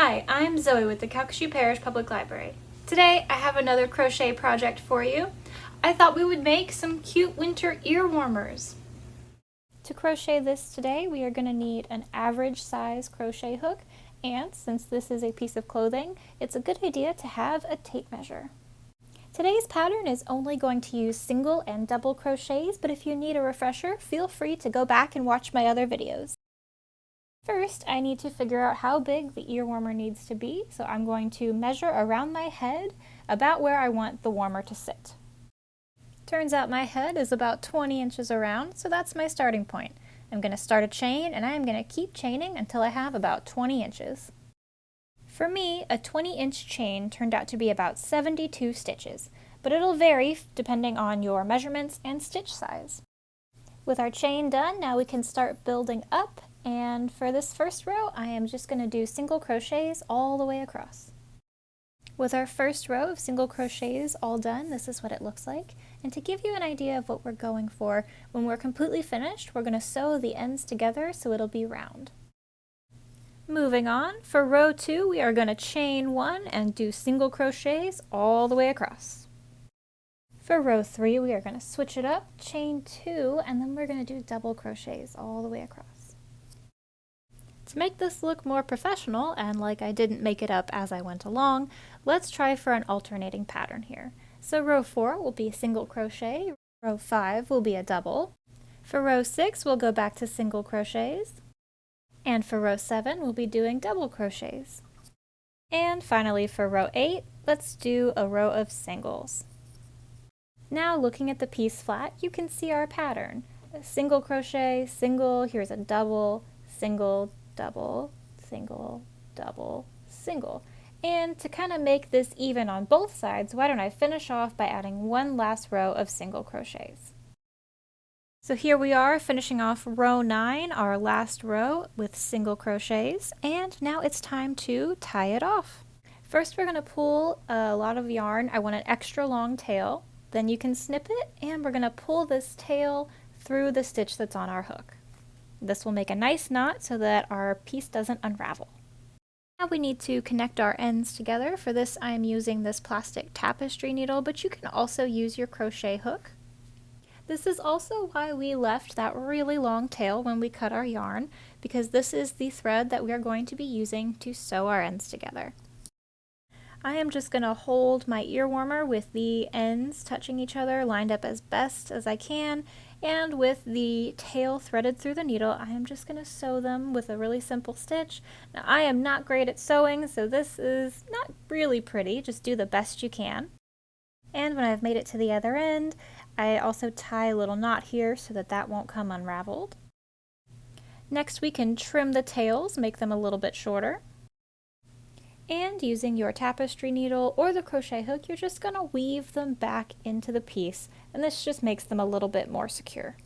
Hi, I'm Zoe with the Calcasieu Parish Public Library. Today I have another crochet project for you. I thought we would make some cute winter ear warmers. To crochet this today, we are going to need an average size crochet hook, and since this is a piece of clothing, it's a good idea to have a tape measure. Today's pattern is only going to use single and double crochets, but if you need a refresher, feel free to go back and watch my other videos. First, I need to figure out how big the ear warmer needs to be, so I'm going to measure around my head about where I want the warmer to sit. Turns out my head is about 20 inches around, so that's my starting point. I'm going to start a chain, and I am going to keep chaining until I have about 20 inches. For me, a 20-inch chain turned out to be about 72 stitches, but it'll vary depending on your measurements and stitch size. With our chain done, now we can start building up, and for this first row, I am just going to do single crochets all the way across. With our first row of single crochets all done, this is what it looks like. And to give you an idea of what we're going for, when we're completely finished, we're going to sew the ends together so it'll be round. Moving on, for row 2, we are going to chain 1 and do single crochets all the way across. For row 3, we are going to switch it up, chain 2, and then we're going to do double crochets all the way across. To make this look more professional, and like I didn't make it up as I went along, let's try for an alternating pattern here. So row 4 will be a single crochet, row 5 will be a double. For row 6, we'll go back to single crochets. And for row 7, we'll be doing double crochets. And finally for row 8, let's do a row of singles. Now looking at the piece flat, you can see our pattern. A single crochet, single, here's a double, single, double, single, double, single. And to kind of make this even on both sides, why don't I finish off by adding one last row of single crochets. So here we are finishing off row 9, our last row with single crochets, and now it's time to tie it off. First we're going to pull a lot of yarn. I want an extra long tail. Then you can snip it, and we're going to pull this tail through the stitch that's on our hook. This will make a nice knot so that our piece doesn't unravel. Now we need to connect our ends together. For this I am using this plastic tapestry needle, but you can also use your crochet hook. This is also why we left that really long tail when we cut our yarn, because this is the thread that we are going to be using to sew our ends together. I am just going to hold my ear warmer with the ends touching each other, lined up as best as I can, and with the tail threaded through the needle, I am just going to sew them with a really simple stitch. Now I am not great at sewing, so this is not really pretty, just do the best you can. And when I've made it to the other end, I also tie a little knot here so that that won't come unraveled. Next we can trim the tails, make them a little bit shorter. And using your tapestry needle or the crochet hook, you're just going to weave them back into the piece, and this just makes them a little bit more secure.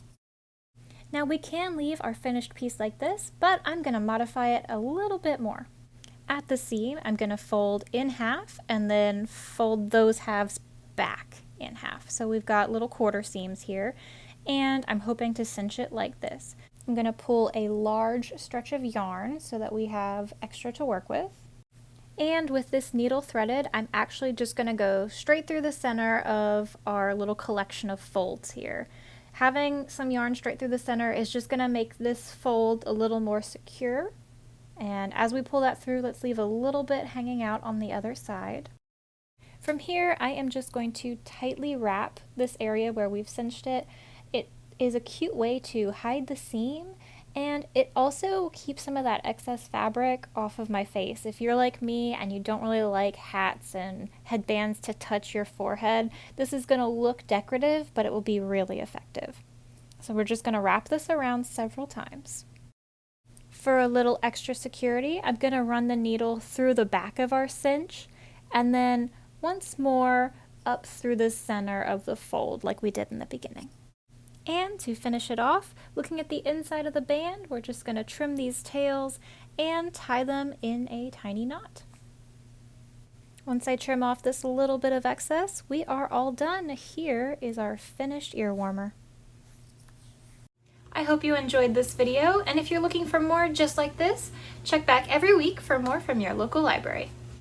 Now we can leave our finished piece like this, but I'm going to modify it a little bit more. At the seam, I'm going to fold in half and then fold those halves back in half. So we've got little quarter seams here, and I'm hoping to cinch it like this. I'm going to pull a large stretch of yarn so that we have extra to work with. And with this needle threaded, I'm actually just going to go straight through the center of our little collection of folds here. Having some yarn straight through the center is just going to make this fold a little more secure. And as we pull that through, let's leave a little bit hanging out on the other side. From here, I am just going to tightly wrap this area where we've cinched it. It is a cute way to hide the seam, and it also keeps some of that excess fabric off of my face. If you're like me and you don't really like hats and headbands to touch your forehead, this is going to look decorative, but it will be really effective. So we're just going to wrap this around several times. For a little extra security, I'm going to run the needle through the back of our cinch, and then once more up through the center of the fold like we did in the beginning. And to finish it off, looking at the inside of the band, we're just going to trim these tails and tie them in a tiny knot. Once I trim off this little bit of excess, we are all done. Here is our finished ear warmer. I hope you enjoyed this video, and if you're looking for more just like this, check back every week for more from your local library.